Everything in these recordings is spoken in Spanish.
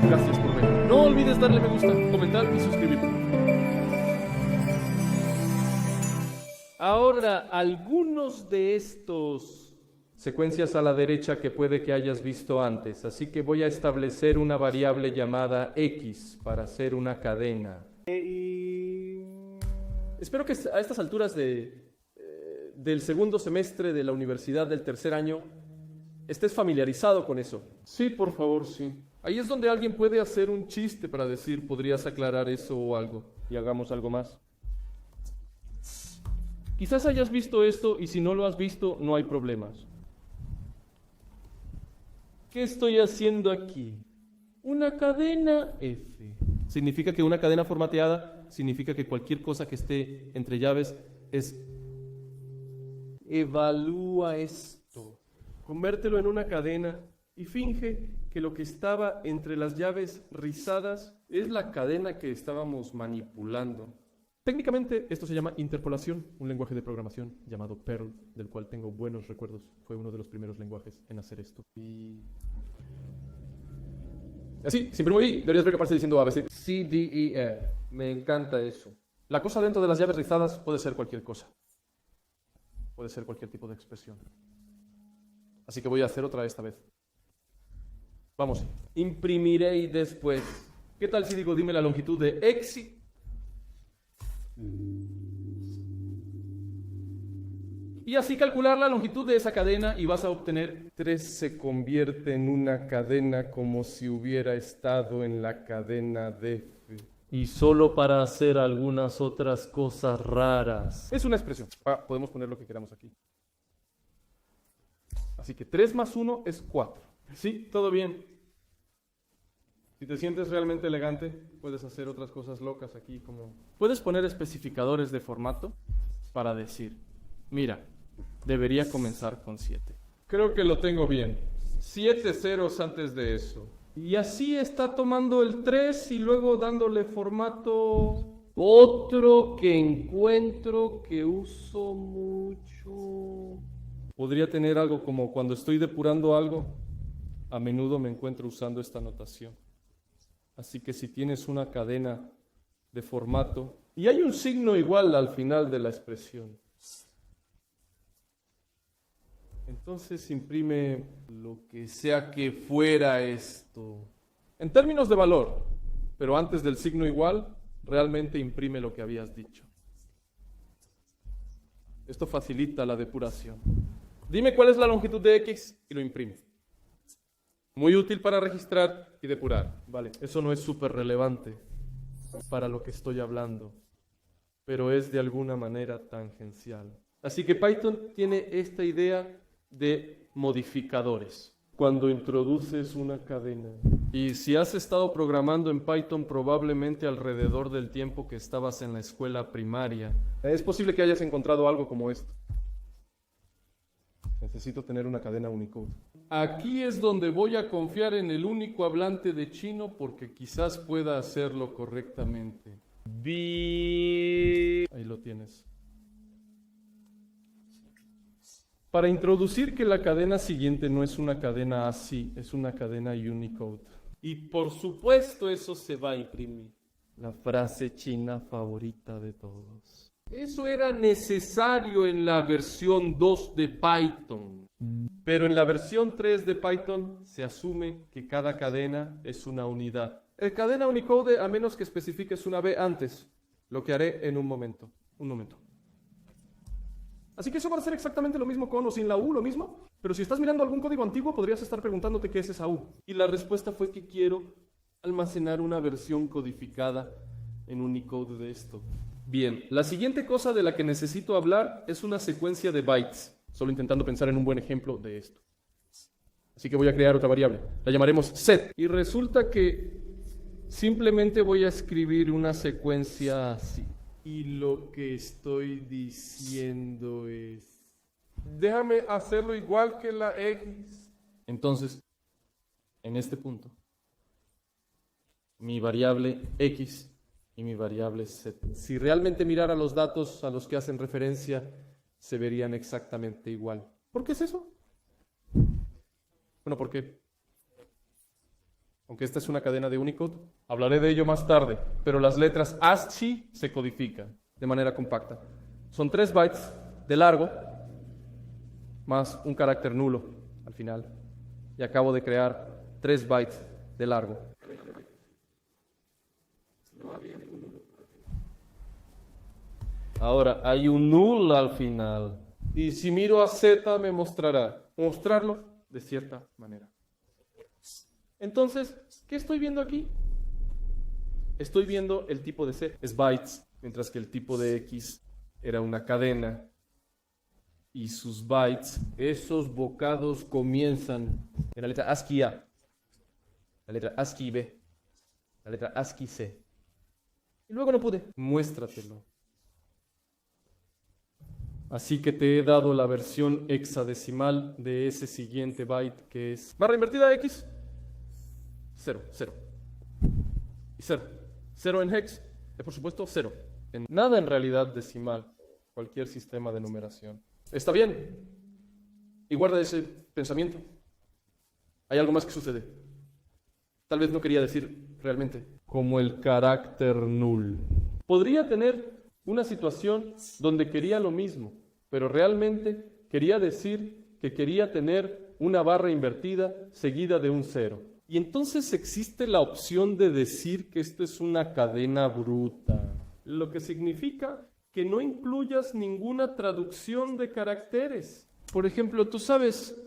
Gracias por ver. No olvides darle me gusta, comentar y suscribirte. Ahora, algunos de estos secuencias a la derecha que puede que hayas visto antes. Así que voy a establecer una variable llamada x para hacer una cadena. Espero que a estas alturas del segundo semestre de la universidad del tercer año estés familiarizado con eso. Sí, por favor, sí. Ahí es donde alguien puede hacer un chiste para decir, ¿podrías aclarar eso o algo? Y hagamos algo más. Quizás hayas visto esto y si no lo has visto, no hay problemas. ¿Qué estoy haciendo aquí? Una cadena F. Significa que una cadena formateada significa que cualquier cosa que esté entre llaves es... Evalúa esto. Convértelo en una cadena y finge que lo que estaba entre las llaves rizadas es la cadena que estábamos manipulando. Técnicamente esto se llama interpolación, un lenguaje de programación llamado Perl, del cual tengo buenos recuerdos. Fue uno de los primeros lenguajes en hacer esto. Y así, sin primo I, deberías ver que aparece diciendo ABC. C, D, E, F. Me encanta eso. La cosa dentro de las llaves rizadas puede ser cualquier cosa. Puede ser cualquier tipo de expresión. Así que voy a hacer otra esta vez. Vamos, imprimiré y después. ¿Qué tal si digo, dime la longitud de X? Y así calcular la longitud de esa cadena y vas a obtener 3 se convierte en una cadena como si hubiera estado en la cadena de F. Y solo para hacer algunas otras cosas raras. Es una expresión. Podemos poner lo que queramos aquí. Así que 3 más 1 es 4. Sí, todo bien. Si te sientes realmente elegante, puedes hacer otras cosas locas aquí, como... Puedes poner especificadores de formato para decir, mira, debería comenzar con 7. Creo que lo tengo bien. 7 ceros antes de eso. Y así está tomando el 3 y luego dándole formato... Otro que encuentro que uso mucho... Podría tener algo como cuando estoy depurando algo, a menudo me encuentro usando esta notación. Así que si tienes una cadena de formato y hay un signo igual al final de la expresión, entonces imprime lo que sea que fuera esto. En términos de valor, pero antes del signo igual, realmente imprime lo que habías dicho. Esto facilita la depuración. Dime cuál es la longitud de X y lo imprime. Muy útil para registrar y depurar. Vale, eso no es súper relevante para lo que estoy hablando, pero es de alguna manera tangencial. Así que Python tiene esta idea de modificadores. Cuando introduces una cadena. Y si has estado programando en Python probablemente alrededor del tiempo que estabas en la escuela primaria, es posible que hayas encontrado algo como esto. Necesito tener una cadena Unicode. Aquí es donde voy a confiar en el único hablante de chino porque quizás pueda hacerlo correctamente. Ahí lo tienes. Para introducir que la cadena siguiente no es una cadena ASCII, es una cadena Unicode. Y por supuesto eso se va a imprimir. La frase china favorita de todos. Eso era necesario en la versión 2 de Python. Pero en la versión 3 de Python se asume que cada cadena es una unidad. El cadena Unicode, a menos que especifiques una B antes, lo que haré en un momento. Así que eso va a ser exactamente lo mismo con o sin la U, lo mismo. Pero si estás mirando algún código antiguo, podrías estar preguntándote qué es esa U. Y la respuesta fue que quiero almacenar una versión codificada en Unicode de esto. Bien, la siguiente cosa de la que necesito hablar es una secuencia de bytes. Solo intentando pensar en un buen ejemplo de esto. Así que voy a crear otra variable. La llamaremos set. Y resulta que simplemente voy a escribir una secuencia así. Y lo que estoy diciendo es... déjame hacerlo igual que la X. Entonces, en este punto, mi variable X y mi variable Z. Si realmente mirara los datos a los que hacen referencia, se verían exactamente igual. ¿Por qué es eso? Bueno, porque aunque esta es una cadena de Unicode, hablaré de ello más tarde, pero las letras ASCII se codifican de manera compacta. Son 3 bytes de largo más un carácter nulo al final. Y acabo de crear 3 bytes de largo. Ahora hay un null al final. Y si miro a Z me mostrará. Mostrarlo de cierta manera. Entonces, ¿qué estoy viendo aquí? Estoy viendo el tipo de C, es bytes, mientras que el tipo de X era una cadena. Y sus bytes, esos bocados comienzan en la letra ASCII A, la letra ASCII B, la letra ASCII C. Y luego no pude. Muéstratelo. Así que te he dado la versión hexadecimal de ese siguiente byte que es barra invertida X. 0, 0. Y 0. 0 en hex es por supuesto 0. En nada en realidad decimal. Cualquier sistema de numeración. Está bien. Y guarda ese pensamiento. Hay algo más que sucede. Tal vez no quería decir realmente. Como el carácter null. Podría tener una situación donde quería lo mismo, pero realmente quería decir que quería tener una barra invertida seguida de un 0. Y entonces existe la opción de decir que esto es una cadena bruta, lo que significa que no incluyas ninguna traducción de caracteres. Por ejemplo, tú sabes,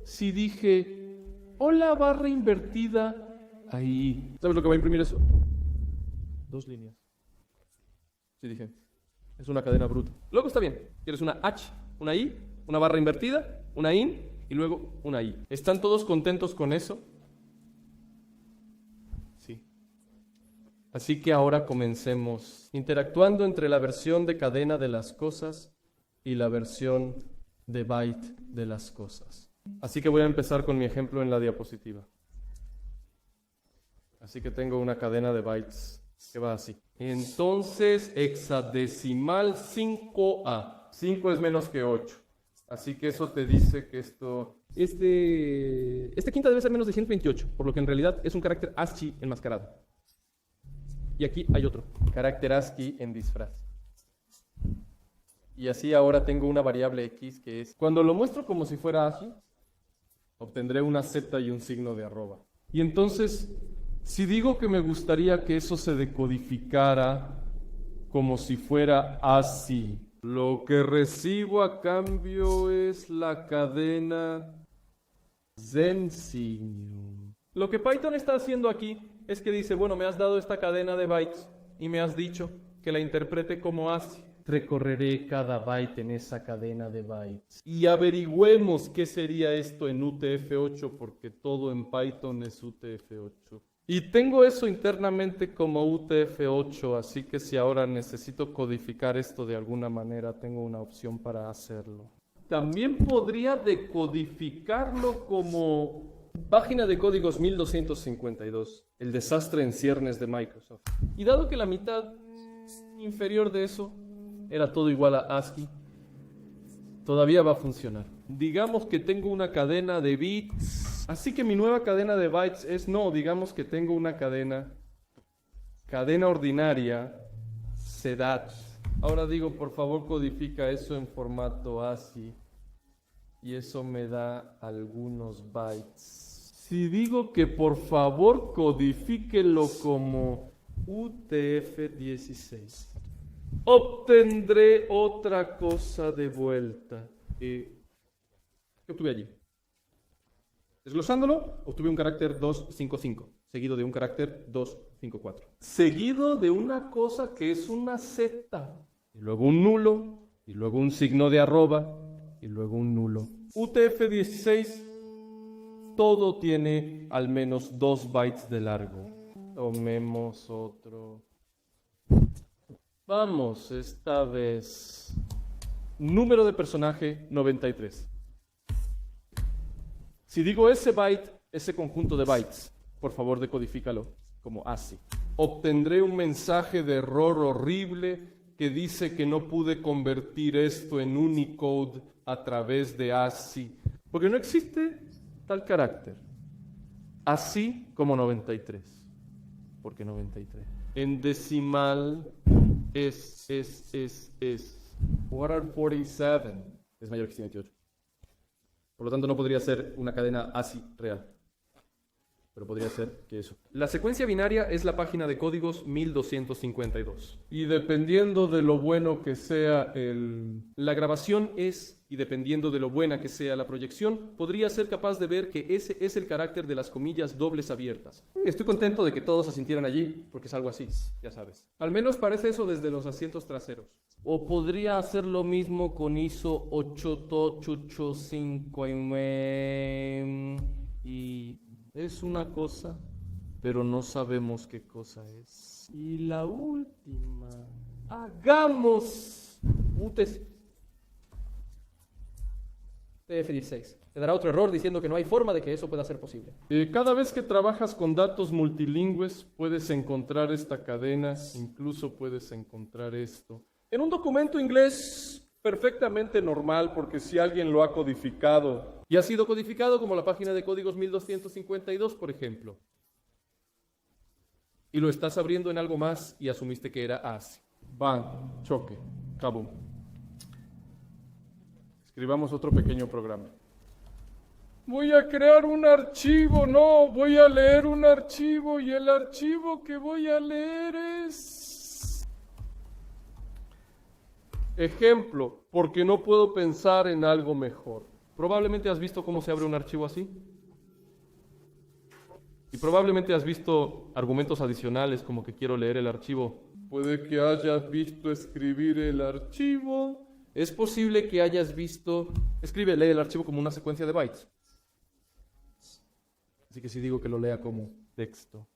si dije, hola barra invertida, ahí. ¿Sabes lo que va a imprimir eso? 2 líneas. Sí dije, es una cadena bruta. Luego está bien, quieres una H, una I, una barra invertida, una IN y luego una I. ¿Están todos contentos con eso? Sí. Así que ahora comencemos interactuando entre la versión de cadena de las cosas y la versión de byte de las cosas. Así que voy a empezar con mi ejemplo en la diapositiva. Así que tengo una cadena de bytes que va así. Entonces, hexadecimal 5A. 5 es menos que 8. Así que eso te dice que esto... Este quinta debe ser menos de 128, por lo que en realidad es un carácter ASCII enmascarado. Y aquí hay otro, carácter ASCII en disfraz. Y así ahora tengo una variable X que es... Cuando lo muestro como si fuera ASCII, obtendré una Z y un signo de arroba. Y entonces, si digo que me gustaría que eso se decodificara como si fuera ASCII, lo que recibo a cambio es la cadena Zensignum. Lo que Python está haciendo aquí es que dice, bueno, me has dado esta cadena de bytes y me has dicho que la interprete como ASCII. Recorreré cada byte en esa cadena de bytes. Y averigüemos qué sería esto en UTF-8, porque todo en Python es UTF-8. Y tengo eso internamente como UTF-8, así que si ahora necesito codificar esto de alguna manera, tengo una opción para hacerlo. También podría decodificarlo como página de códigos 1252, el desastre en ciernes de Microsoft. Y dado que la mitad inferior de eso era todo igual a ASCII, todavía va a funcionar. Digamos que tengo una cadena de bits, así que mi nueva cadena de bytes es, no, digamos que tengo una cadena ordinaria, CDAT. Ahora digo, por favor, codifica eso en formato ASCII, y eso me da algunos bytes. Si digo que por favor codifíquelo como UTF-16, obtendré otra cosa de vuelta. ¿Qué obtuve allí? Desglosándolo, obtuve un carácter 255, seguido de un carácter 254. Seguido de una cosa que es una Z, y luego un nulo, y luego un signo de arroba, y luego un nulo. UTF-16, todo tiene al menos 2 bytes de largo. Tomemos otro. Vamos, esta vez. Número de personaje 93. Si digo ese byte, ese conjunto de bytes, por favor decodifícalo como ASCII. Obtendré un mensaje de error horrible que dice que no pude convertir esto en Unicode a través de ASCII, porque no existe tal carácter. Así como 93. ¿Por qué 93? En decimal es. 447 es mayor que 128. Por lo tanto, no podría ser una cadena ASCII real. Pero podría ser que eso. La secuencia binaria es la página de códigos 1252. Y dependiendo de lo bueno que sea la grabación y dependiendo de lo buena que sea la proyección, podría ser capaz de ver que ese es el carácter de las comillas dobles abiertas. Estoy contento de que todos asintieran allí, porque es algo así, ya sabes. Al menos parece eso desde los asientos traseros. O podría hacer lo mismo con ISO 8885 y es una cosa, pero no sabemos qué cosa es. Y la última, hagamos UTF-16. Te dará otro error diciendo que no hay forma de que eso pueda ser posible. Cada vez que trabajas con datos multilingües, puedes encontrar esta cadena, incluso puedes encontrar esto. En un documento inglés perfectamente normal, porque si alguien lo ha codificado, y ha sido codificado como la página de códigos 1252, por ejemplo, y lo estás abriendo en algo más y asumiste que era ASCII. Bang, choque, kabum. Escribamos otro pequeño programa. Voy a crear un archivo, no, voy a leer un archivo y el archivo que voy a leer es... Ejemplo, porque no puedo pensar en algo mejor. Probablemente has visto cómo se abre un archivo así. Y probablemente has visto argumentos adicionales como que quiero leer el archivo. Puede que hayas visto escribir el archivo. Es posible que hayas visto... lee el archivo como una secuencia de bytes. Así que si digo que lo lea como texto.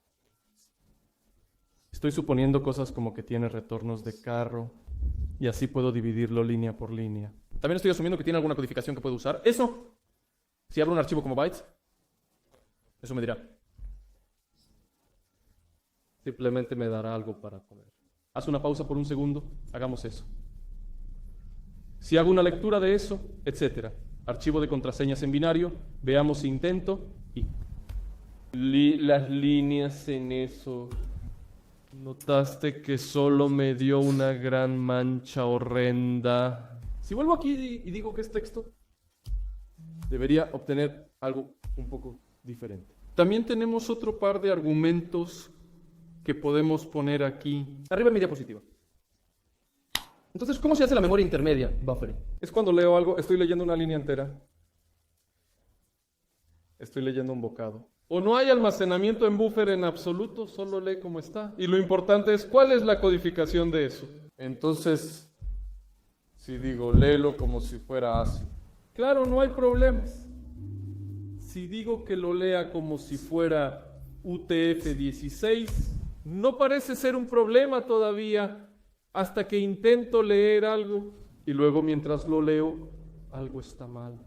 Estoy suponiendo cosas como que tiene retornos de carro. Y así puedo dividirlo línea por línea. También estoy asumiendo que tiene alguna codificación que puedo usar. Eso, si abro un archivo como bytes, eso me dirá. Simplemente me dará algo para comer. Haz una pausa por un segundo, hagamos eso. Si hago una lectura de eso, etc. Archivo de contraseñas en binario, veamos si intento y... las líneas en eso... Notaste que solo me dio una gran mancha horrenda. Si vuelvo aquí y digo que es texto, debería obtener algo un poco diferente. También tenemos otro par de argumentos que podemos poner aquí. Arriba en mi diapositiva. Entonces, ¿cómo se hace la memoria intermedia? Buffering. Es cuando leo algo, estoy leyendo una línea entera. Estoy leyendo un bocado. O no hay almacenamiento en buffer en absoluto, solo lee como está. Y lo importante es, ¿cuál es la codificación de eso? Entonces, si digo, léelo como si fuera ASCII. Claro, no hay problemas. Si digo que lo lea como si fuera UTF-16, no parece ser un problema todavía, hasta que intento leer algo, y luego mientras lo leo, algo está mal.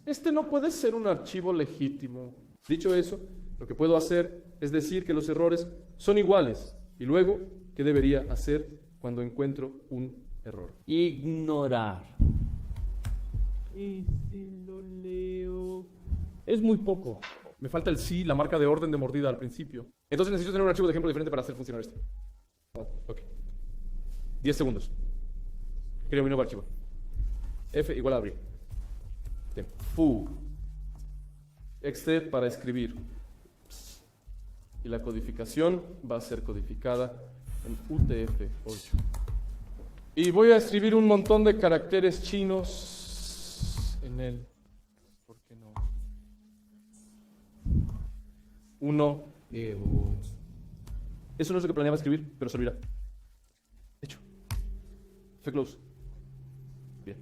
Este no puede ser un archivo legítimo. Dicho eso, lo que puedo hacer es decir que los errores son iguales. Y luego, ¿qué debería hacer cuando encuentro un error? Ignorar. Y si lo leo... Es muy poco. Me falta el sí, la marca de orden de mordida al principio. Entonces necesito tener un archivo de ejemplo diferente para hacer funcionar esto. Ok. 10 segundos. Creo mi nuevo archivo. F igual a abrir. Foo. Exted para escribir. Y la codificación va a ser codificada en UTF-8. Y voy a escribir un montón de caracteres chinos en él. ¿Por qué no? 1. Eso no es lo que planeaba escribir, pero servirá. Hecho. F-close. Bien.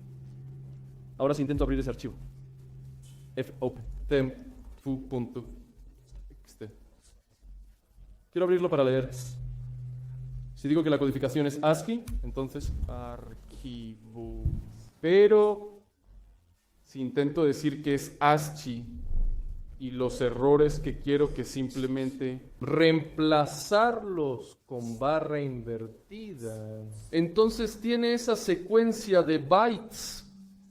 Ahora sí intento abrir ese archivo. Fopen. temp.fu.txt. Quiero abrirlo para leer. Si digo que la codificación es ASCII, entonces archivo. Pero si intento decir que es ASCII, y los errores que quiero que simplemente reemplazarlos con barra invertida. Entonces tiene esa secuencia de bytes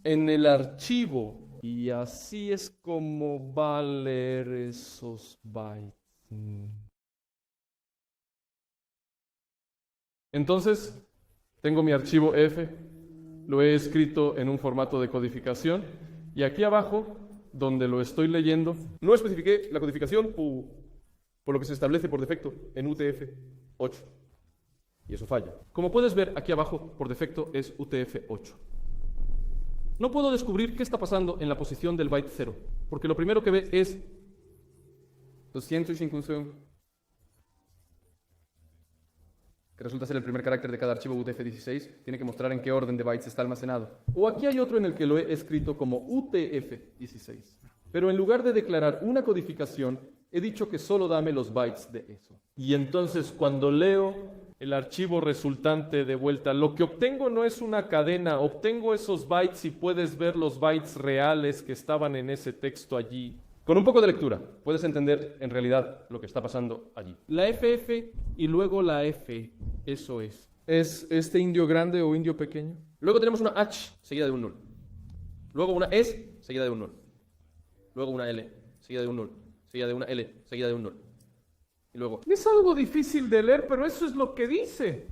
en el archivo y así es como va a leer esos bytes. Entonces, tengo mi archivo F, lo he escrito en un formato de codificación y aquí abajo, donde lo estoy leyendo, No especifiqué la codificación por lo que se establece por defecto en UTF-8. Y eso falla. como puedes ver aquí abajo, por defecto es UTF-8. No puedo descubrir qué está pasando en la posición del byte 0, porque lo primero que ve es 255, que resulta ser el primer carácter de cada archivo UTF-16, tiene que mostrar en qué orden de bytes está almacenado. o aquí hay otro en el que lo he escrito como UTF-16. Pero en lugar de declarar una codificación, he dicho que solo dame los bytes de eso. Y entonces cuando leo el archivo resultante de vuelta, lo que obtengo no es una cadena, obtengo esos bytes y puedes ver los bytes reales que estaban en ese texto allí. Con un poco de lectura, puedes entender en realidad lo que está pasando allí. La FF y luego la F, eso es. ¿Es este indio grande o indio pequeño? Luego tenemos una H seguida de un null. Luego una S seguida de un null. Luego una L seguida de un null. Seguida de una L seguida de un null. Y luego Es algo difícil de leer, pero eso es lo que dice.